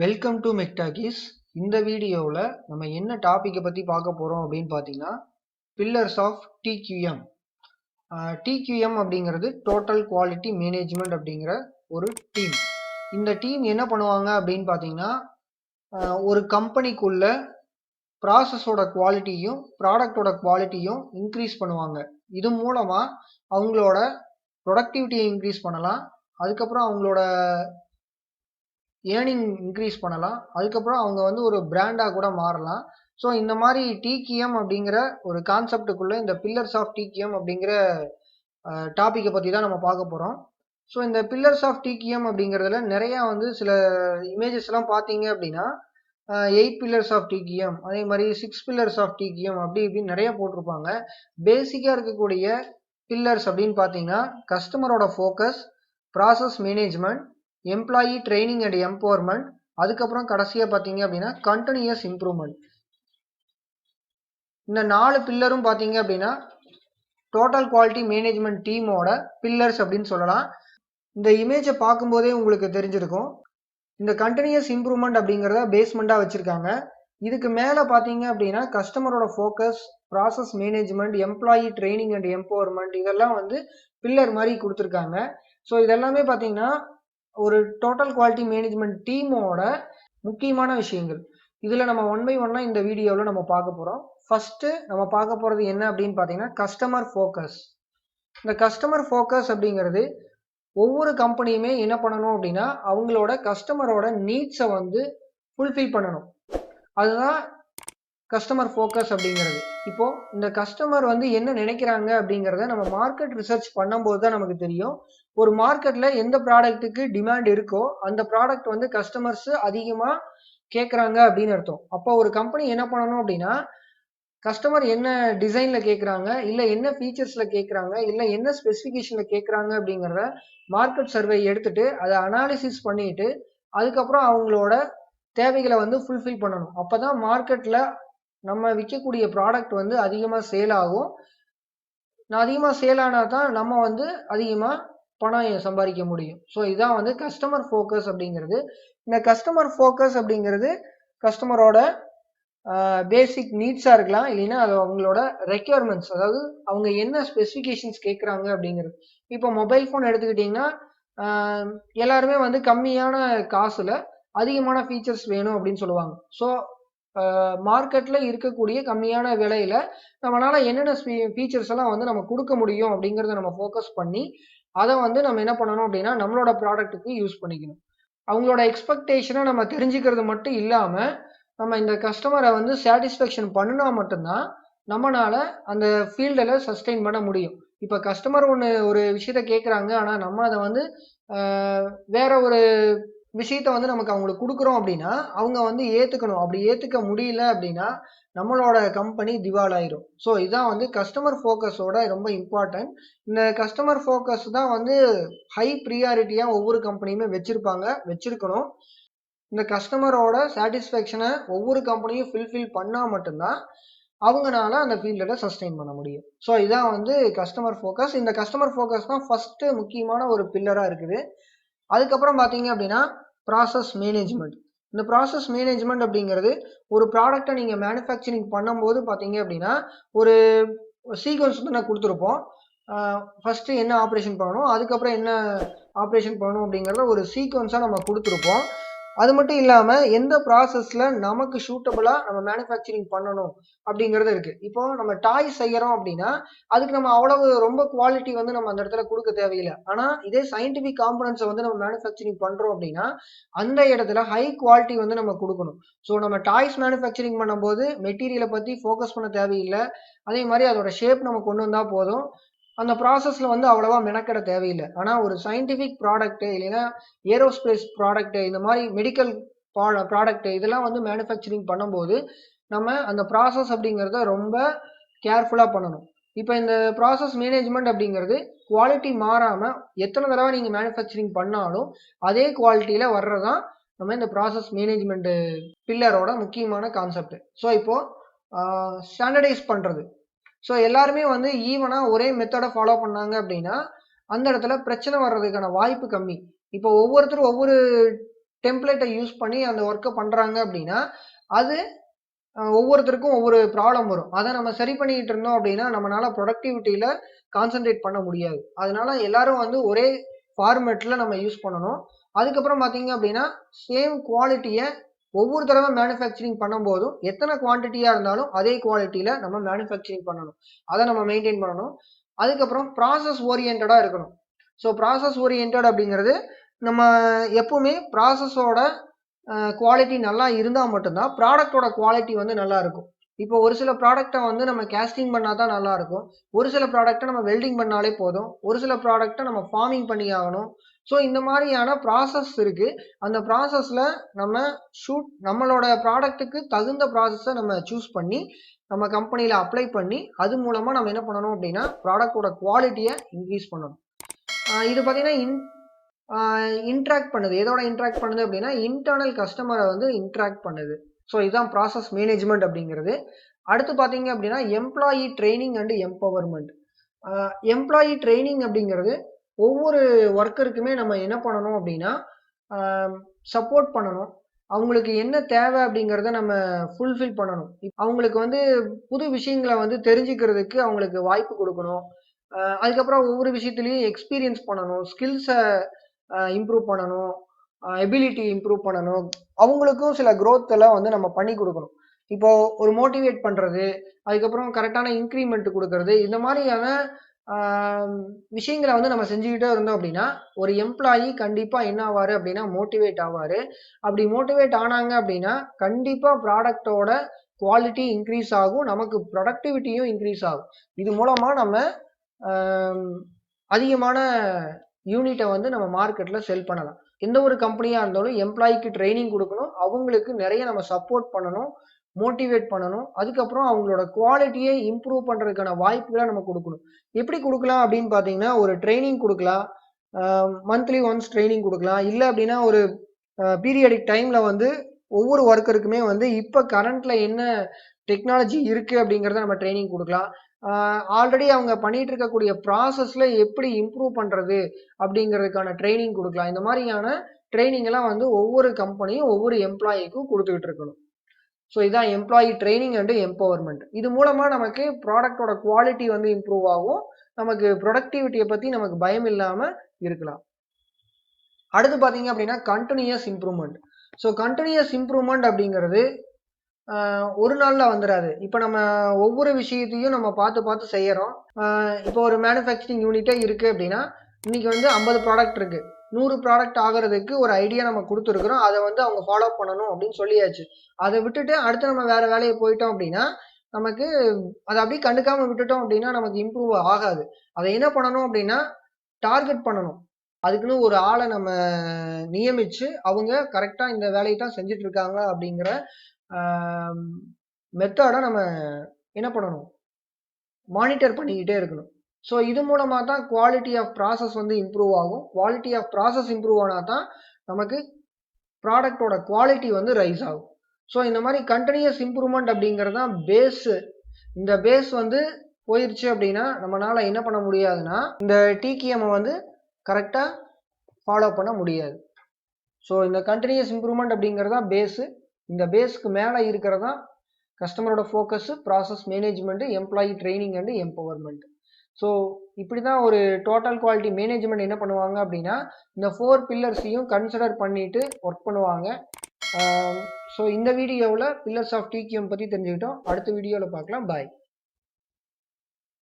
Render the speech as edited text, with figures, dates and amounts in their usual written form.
Welcome to Mechtalkies. இந்த வீடியோவில் நம்ம என்ன டாப்பிக்கை பற்றி பார்க்க போகிறோம் அப்படின்னு பார்த்தீங்கன்னா பில்லர்ஸ் ஆஃப் TQM. TQM அப்படிங்கிறது டோட்டல் குவாலிட்டி மேனேஜ்மெண்ட் அப்படிங்கிற ஒரு டீம். இந்த டீம் என்ன பண்ணுவாங்க அப்படின்னு பார்த்தீங்கன்னா ஒரு கம்பெனிக்குள்ள ப்ராசஸோட குவாலிட்டியும் ப்ராடக்டோட குவாலிட்டியும் இன்க்ரீஸ் பண்ணுவாங்க. இது மூலமாக அவங்களோட ப்ரொடக்டிவிட்டியை இன்க்ரீஸ் பண்ணலாம். அதுக்கப்புறம் அவங்களோட ஏர்னிங் இன்க்ரீஸ் பண்ணலாம். அதுக்கப்புறம் அவங்க ஒரு பிராண்டாக கூட மாறலாம். ஸோ இந்த மாதிரி டிகிஎம் அப்படிங்கிற ஒரு கான்செப்டுக்குள்ளே இந்த பில்லர்ஸ் ஆஃப் டிகிஎம் அப்படிங்கிற டாப்பிக்கை பற்றி தான் நம்ம பார்க்க போகிறோம். ஸோ இந்த பில்லர்ஸ் ஆஃப் டிகிஎம் அப்படிங்கிறதுல நிறையா சில இமேஜஸ் எல்லாம் பார்த்தீங்க அப்படின்னா 8 பில்லர்ஸ் ஆஃப் டிகிஎம், அதே மாதிரி 6 பில்லர்ஸ் ஆஃப் டிகிஎம் அப்படி இப்படின்னு நிறைய போட்டிருப்பாங்க. பேசிக்காக இருக்கக்கூடிய பில்லர்ஸ் அப்படின்னு பார்த்தீங்கன்னா கஸ்டமரோட focus, process management, employee training and empowerment, அதுக்கப்புறம் கடைசியாக பார்த்தீங்க அப்படின்னா கண்டினியூஸ் இம்ப்ரூவ்மெண்ட். இந்த 4 பில்லரும் பார்த்தீங்க அப்படின்னா டோட்டல் குவாலிட்டி மேனேஜ்மெண்ட் டீமோட பில்லர்ஸ் அப்படின்னு சொல்லலாம். இந்த இமேஜை பார்க்கும்போதே உங்களுக்கு தெரிஞ்சிருக்கும். இந்த கண்டினியூஸ் இம்ப்ரூவ்மெண்ட் அப்படிங்கிறத பேஸ்மெண்ட்டாக வச்சுருக்காங்க. இதுக்கு மேலே பார்த்தீங்க அப்படின்னா கஸ்டமரோட focus, process management, employee training and empowerment இதெல்லாம் பில்லர் மாதிரி கொடுத்துருக்காங்க. ஸோ இதெல்லாமே பார்த்தீங்கன்னா ஒரு டோட்டல் குவாலிட்டி மேனேஜ்மெண்ட் டீமோட முக்கியமான விஷயங்கள். இதில் நம்ம ஒன் பை ஒன்னாக இந்த வீடியோவில் நம்ம பார்க்க போகிறோம். ஃபஸ்ட்டு நம்ம பார்க்க போகிறது என்ன அப்படின்னு பார்த்தீங்கன்னா கஸ்டமர் ஃபோக்கஸ். இந்த கஸ்டமர் ஃபோக்கஸ் அப்படிங்கிறது ஒவ்வொரு கம்பெனியுமே என்ன பண்ணணும் அப்படின்னா அவங்களோட கஸ்டமரோட நீட்ஸை ஃபுல்ஃபில் பண்ணணும். அதுதான் கஸ்டமர் ஃபோக்கஸ் அப்படிங்கிறது. இப்போ இந்த கஸ்டமர் என்ன நினைக்கிறாங்க அப்படிங்கிறத நம்ம மார்க்கெட் ரிசர்ச் பண்ணும்போது தான் நமக்கு தெரியும். ஒரு மார்க்கெட்ல எந்த ப்ராடக்ட்டுக்கு டிமாண்ட் இருக்கோ அந்த ப்ராடக்ட் கஸ்டமர்ஸ் அதிகமாக கேட்குறாங்க அப்படின்னு அர்த்தம். அப்போ ஒரு கம்பெனி என்ன பண்ணணும் அப்படின்னா கஸ்டமர் என்ன டிசைனில் கேட்குறாங்க, இல்லை என்ன ஃபீச்சர்ஸில் கேட்குறாங்க, இல்லை என்ன ஸ்பெசிஃபிகேஷனில் கேட்குறாங்க அப்படிங்கிறத மார்க்கெட் சர்வே எடுத்துட்டு அதை அனாலிசிஸ் பண்ணிட்டு அதுக்கப்புறம் அவங்களோட தேவைகளை ஃபுல்ஃபில் பண்ணணும். அப்போ தான் மார்க்கெட்டில் நம்ம விற்கக்கூடிய ப்ராடக்ட் அதிகமாக சேல் ஆகும். அதிகமாக சேல் ஆனால் தான் நம்ம அதிகமாக பணம் சம்பாதிக்க முடியும். ஸோ இதான் கஸ்டமர் ஃபோக்கஸ் அப்படிங்கிறது. இந்த கஸ்டமர் ஃபோக்கஸ் அப்படிங்கிறது கஸ்டமரோட பேசிக் நீட்ஸாக இருக்கலாம், இல்லைன்னா அது அவங்களோட ரெக்யர்மெண்ட்ஸ், அதாவது அவங்க என்ன ஸ்பெசிஃபிகேஷன்ஸ் கேட்குறாங்க அப்படிங்கிறது. இப்போ மொபைல் ஃபோன் எடுத்துக்கிட்டிங்கன்னா எல்லாருமே கம்மியான காசில் அதிகமான ஃபீச்சர்ஸ் வேணும் அப்படின்னு சொல்லுவாங்க. ஸோ மார்க்கெட்டில் இருக்கக்கூடிய கம்மியான விலையில் நம்மளால் என்னென்ன ஃபீச்சர்ஸ் எல்லாம் நம்ம கொடுக்க முடியும் அப்படிங்கிறத நம்ம ஃபோக்கஸ் பண்ணி அதை நம்ம என்ன பண்ணணும் அப்படின்னா நம்மளோட ப்ராடக்ட்டுக்கு யூஸ் பண்ணிக்கணும். அவங்களோட எக்ஸ்பெக்டேஷனை நம்ம தெரிஞ்சுக்கிறது மட்டும் இல்லாமல் நம்ம இந்த கஸ்டமரை சாட்டிஸ்ஃபேக்ஷன் பண்ணினா மட்டும்தான் நம்மளால அந்த ஃபீல்டில் சஸ்டெயின் பண்ண முடியும். இப்போ கஸ்டமர் ஒரு விஷயத்த கேட்குறாங்க, ஆனால் நம்ம அதை வேற ஒரு விஷயத்த நமக்கு அவங்களுக்கு கொடுக்குறோம் அப்படின்னா அவங்க ஏற்றுக்கணும். அப்படி ஏற்றுக்க முடியல அப்படின்னா நம்மளோட கம்பெனி திவால் ஆயிரும். ஸோ இதான் கஸ்டமர் ஃபோக்கஸோட ரொம்ப இம்பார்ட்டன்ட். இந்த கஸ்டமர் ஃபோக்கஸ் தான் ஹை ப்ரியாரிட்டியாக ஒவ்வொரு கம்பெனியுமே வச்சிருக்கணும். இந்த கஸ்டமரோட சாட்டிஸ்ஃபேக்ஷனை ஒவ்வொரு கம்பெனியும் ஃபுல்ஃபில் பண்ணால் மட்டும்தான் அவங்களால அந்த ஃபீல்டில் சஸ்டெயின் பண்ண முடியும். ஸோ இதான் கஸ்டமர் ஃபோக்கஸ். இந்த கஸ்டமர் ஃபோக்கஸ் தான் ஃபஸ்ட்டு முக்கியமான ஒரு பில்லராக இருக்குது. அதுக்கப்புறம் பார்த்தீங்க அப்படின்னா ப்ராசஸ் மேனேஜ்மெண்ட். இந்த ப்ராசஸ் மேனேஜ்மெண்ட் அப்படிங்கிறது ஒரு ப்ராடக்டை நீங்கள் மேனுஃபேக்சரிங் பண்ணும்போது பார்த்தீங்க அப்படின்னா ஒரு சீக்வன்ஸ் நான் கொடுத்துருப்போம். ஃபஸ்ட்டு என்ன ஆப்ரேஷன் பண்ணணும், அதுக்கப்புறம் என்ன ஆப்ரேஷன் பண்ணணும் அப்படிங்கிறத ஒரு சீக்வன்ஸாக நம்ம கொடுத்துருப்போம். அது மட்டும் இல்லாமல் எந்த ப்ராசஸில் நமக்கு சூட்டபுளாக நம்ம மேனுஃபேக்சரிங் பண்ணணும் அப்படிங்கிறது இருக்குது. இப்போ நம்ம டாய் செய்கிறோம் அப்படின்னா அதுக்கு நம்ம அவ்வளவு ரொம்ப குவாலிட்டி நம்ம அந்த இடத்துல கொடுக்க தேவையில்லை. ஆனால் இதே சயின்டிஃபிக் காம்பனன்ட்ஸை நம்ம மேனுஃபேக்சரிங் பண்ணுறோம் அப்படின்னா அந்த இடத்துல ஹை குவாலிட்டி நம்ம கொடுக்கணும். ஸோ நம்ம டாய்ஸ் மேனுஃபேக்சரிங் பண்ணும்போது மெட்டீரியலை பற்றி ஃபோக்கஸ் பண்ண தேவையில்லை. அதே மாதிரி அதோட ஷேப் நம்ம கொண்டு வந்தால் போதும். அந்த ப்ராசஸில் அவ்வளோவா மெனக்கெட தேவையில்லை. ஆனால் ஒரு சயின்டிஃபிக் ப்ராடக்ட்டு, இல்லைன்னா ஏரோஸ்பேஸ் ப்ராடக்ட்டு, இந்த மாதிரி மெடிக்கல் ப்ராடக்ட்டு இதெல்லாம் மேனுஃபேக்சரிங் பண்ணும்போது நம்ம அந்த ப்ராசஸ் அப்படிங்கிறத ரொம்ப கேர்ஃபுல்லாக பண்ணணும். இப்போ இந்த ப்ராசஸ் மேனேஜ்மெண்ட் அப்படிங்கிறது குவாலிட்டி மாறாமல் எத்தனை தடவை நீங்கள் மேனுஃபேக்சரிங் பண்ணாலும் அதே குவாலிட்டியில் வர்றதான் நம்ம இந்த ப்ராசஸ் மேனேஜ்மெண்ட்டு பில்லரோட முக்கியமான கான்செப்ட். ஸோ இப்போது ஸ்டாண்டர்டைஸ் பண்ணுறது. ஸோ எல்லாருமே ஈவனாக ஒரே மெத்தடை ஃபாலோ பண்ணாங்க அப்படின்னா அந்த இடத்துல பிரச்சனை வர்றதுக்கான வாய்ப்பு கம்மி. இப்போ ஒவ்வொருத்தரும் ஒவ்வொரு டெம்ப்ளேட்டை யூஸ் பண்ணி அந்த ஒர்க்கை பண்ணுறாங்க அப்படின்னா அது ஒவ்வொருத்தருக்கும் ஒவ்வொரு ப்ராப்ளம் வரும். அதை நம்ம சரி பண்ணிக்கிட்டு இருந்தோம் அப்படின்னா நம்மளால ப்ரொடக்டிவிட்டியில் கான்சென்ட்ரேட் பண்ண முடியாது. அதனால எல்லாரும் வந்து ஒரே ஃபார்மேட்டில் நம்ம யூஸ் பண்ணணும். அதுக்கப்புறம் பார்த்தீங்க அப்படின்னா சேம் குவாலிட்டியை ஒவ்வொரு தடவை மேனுஃபேக்சரிங் பண்ணும்போதும் எத்தனை குவான்டிட்டியாக இருந்தாலும் அதே குவாலிட்டியில் நம்ம மேனுஃபேக்சரிங் பண்ணணும். அதை நம்ம மெயின்டைன் பண்ணணும். அதுக்கப்புறம் ப்ராசஸ் ஓரியன்டாக இருக்கணும். ஸோ ப்ராசஸ் ஓரியன்ட் அப்படிங்கிறது நம்ம எப்பவுமே ப்ராசஸோட குவாலிட்டி நல்லா இருந்தால் மட்டும்தான் ப்ராடக்டோட குவாலிட்டி வந்து நல்லா இருக்கும். இப்போ ஒரு சில ப்ராடக்டை வந்து நம்ம கேஸ்டிங் பண்ணால் தான் நல்லா இருக்கும். ஒரு சில ப்ராடக்டை நம்ம வெல்டிங் பண்ணாலே போதும். ஒரு சில ப்ராடக்டை நம்ம ஃபார்மிங் பண்ணி ஆகணும். ஸோ இந்த மாதிரியான ப்ராசஸ் இருக்கு. அந்த ப்ராசஸில் நம்ம நம்மளோட ப்ராடக்ட்டுக்கு தகுந்த ப்ராசஸை நம்ம சூஸ் பண்ணி நம்ம கம்பெனியில் அப்ளை பண்ணி அது மூலமாக நம்ம என்ன பண்ணணும் அப்படின்னா ப்ராடக்டோட குவாலிட்டியை இன்க்ரீஸ் பண்ணணும். இது பார்த்தீங்கன்னா இன்ட்ராக்ட் பண்ணுது. எதோட இன்ட்ராக்ட் பண்ணுது அப்படின்னா இன்டர்னல் கஸ்டமரை வந்து இன்ட்ராக்ட் பண்ணுது. ஸோ இதுதான் ப்ராசஸ் மேனேஜ்மெண்ட் அப்படிங்கிறது. அடுத்து பார்த்தீங்க அப்படின்னா employee training and empowerment. Employee training அப்படிங்கிறது ஒவ்வொரு ஒர்க்கருக்குமே நம்ம என்ன பண்ணணும் அப்படின்னா சப்போர்ட் பண்ணணும். அவங்களுக்கு என்ன தேவை அப்படிங்கிறத நம்ம ஃபுல்ஃபில் பண்ணணும். அவங்களுக்கு வந்து புது விஷயங்களை வந்து தெரிஞ்சுக்கிறதுக்கு அவங்களுக்கு வாய்ப்பு கொடுக்கணும். அதுக்கப்புறம் ஒவ்வொரு விஷயத்துலையும் எக்ஸ்பீரியன்ஸ் பண்ணணும். ஸ்கில்ஸை இம்ப்ரூவ் பண்ணணும். எபிலிட்டி இம்ப்ரூவ் பண்ணணும். அவங்களுக்கும் சில growth எல்லாம் வந்து நம்ம பண்ணி கொடுக்கணும். இப்போ ஒரு மோட்டிவேட் பண்ணுறது, அதுக்கப்புறம் கரெக்டான இன்க்ரிமெண்ட் கொடுக்கறது, இந்த மாதிரியான விஷயங்களை வந்து நம்ம செஞ்சுக்கிட்டே இருந்தோம் அப்படின்னா ஒரு எம்ப்ளாயி கண்டிப்பாக என்ன ஆவார் அப்படின்னா மோட்டிவேட் ஆவார். அப்படி மோட்டிவேட் ஆனாங்க அப்படின்னா கண்டிப்பாக ப்ராடக்டோட குவாலிட்டி இன்க்ரீஸ் ஆகும். நமக்கு ப்ரொடக்டிவிட்டியும் இன்க்ரீஸ் ஆகும். இது மூலமாக நம்ம அதிகமான யூனிட்டை வந்து நம்ம மார்க்கெட்டில் செல் பண்ணலாம். எந்த ஒரு கம்பெனியாக இருந்தாலும் எம்ப்ளாய்க்கு ட்ரைனிங் கொடுக்கணும். அவங்களுக்கு நிறைய நம்ம சப்போர்ட் பண்ணணும், மோட்டிவேட் பண்ணணும். அதுக்கப்புறம் அவங்களோட குவாலிட்டியை இம்ப்ரூவ் பண்ணுறதுக்கான வாய்ப்புகளை நம்ம கொடுக்கணும். எப்படி கொடுக்கலாம் அப்படின்னு பார்த்தீங்கன்னா ஒரு ட்ரைனிங் கொடுக்கலாம். மந்த்லி ஒன்ஸ் ட்ரைனிங் கொடுக்கலாம். இல்லை அப்படின்னா ஒரு பீரியடிக் டைமில் வந்து ஒவ்வொரு ஒர்க்கருக்குமே வந்து இப்போ கரண்ட்டில் என்ன டெக்னாலஜி இருக்குது அப்படிங்கிறத நம்ம ட்ரைனிங் கொடுக்கலாம். ஆல்ரெடி அவங்க பண்ணிட்டு இருக்கக்கூடிய ப்ராசஸில் எப்படி இம்ப்ரூவ் பண்ணுறது அப்படிங்கிறதுக்கான ட்ரைனிங் கொடுக்கலாம். இந்த மாதிரியான ட்ரைனிங் எல்லாம் வந்து ஒவ்வொரு கம்பெனியும் ஒவ்வொரு எம்ப்ளாயிக்கும் கொடுத்துக்கிட்டு இருக்கணும். ஸோ இதான் எம்ப்ளாயி ட்ரைனிங் அண்ட் எம்பவர்மெண்ட். இது மூலமாக நமக்கு ப்ராடக்டோட குவாலிட்டி வந்து இம்ப்ரூவ் ஆகும். நமக்கு ப்ரொடக்டிவிட்டியை பற்றி நமக்கு பயம் இல்லாமல் இருக்கலாம். அடுத்து பார்த்தீங்க அப்படின்னா continuous improvement. So continuous improvement அப்படிங்கிறது ஒரு நாளில் வந்துடாது. இப்போ நம்ம ஒவ்வொரு விஷயத்தையும் நம்ம பார்த்து பார்த்து செய்கிறோம். இப்போ ஒரு மேனுஃபேக்சரிங் யூனிட்டே இருக்குது அப்படின்னா இன்னைக்கு வந்து 50 ப்ராடக்ட் இருக்குது. 100 ப்ராடக்ட் ஆகிறதுக்கு ஒரு ஐடியா நம்ம கொடுத்துருக்குறோம். அதை வந்து அவங்க ஃபாலோ பண்ணணும் அப்படின்னு சொல்லியாச்சு. அதை விட்டுட்டு அடுத்து நம்ம வேறு வேலையை போயிட்டோம் அப்படின்னா நமக்கு அதை அப்படியே கண்டுக்காமல் விட்டுட்டோம் அப்படின்னா நமக்கு இம்ப்ரூவ் ஆகாது. அதை என்ன பண்ணணும் அப்படின்னா டார்கெட் பண்ணணும். அதுக்குன்னு ஒரு ஆளை நம்ம நியமித்து அவங்க கரெக்டாக இந்த வேலையை தான் செஞ்சுட்டு இருக்காங்க அப்படிங்கிற மெத்தடை நம்ம என்ன பண்ணணும் மானிட்டர் பண்ணிக்கிட்டே இருக்கணும். ஸோ இது மூலமாக தான் குவாலிட்டி ஆஃப் ப்ராசஸ் வந்து இம்ப்ரூவ் ஆகும். குவாலிட்டி ஆஃப் ப்ராசஸ் இம்ப்ரூவ் ஆனால் தான் நமக்கு ப்ராடக்டோட குவாலிட்டி வந்து ரைஸ் ஆகும். ஸோ இந்த மாதிரி கண்டினியூஸ் இம்ப்ரூவ்மெண்ட் அப்படிங்கிறது தான் பேஸு. இந்த பேஸ் வந்து போயிடுச்சு அப்படின்னா நம்மளால் என்ன பண்ண முடியாதுன்னா இந்த டிகிஎம்மை வந்து கரெக்டாக ஃபாலோ பண்ண முடியாது. ஸோ இந்த கண்டினியூஸ் இம்ப்ரூவ்மெண்ட் அப்படிங்கிறது தான் பேஸு. இந்த பேஸ்க்கு மேலே இருக்கிறது தான் கஸ்டமரோட focus, process management, employee training and empowerment. So இப்படி தான் ஒரு டோட்டல் குவாலிட்டி மேனேஜ்மெண்ட் என்ன பண்ணுவாங்க அப்படின்னா இந்த 4 பில்லர்ஸையும் கன்சிடர் பண்ணிட்டு ஒர்க் பண்ணுவாங்க. ஸோ இந்த வீடியோவில் பில்லர்ஸ் ஆஃப் டிகிஎம் பற்றி தெரிஞ்சுக்கிட்டோம். அடுத்த வீடியோவில் பார்க்கலாம். பாய்.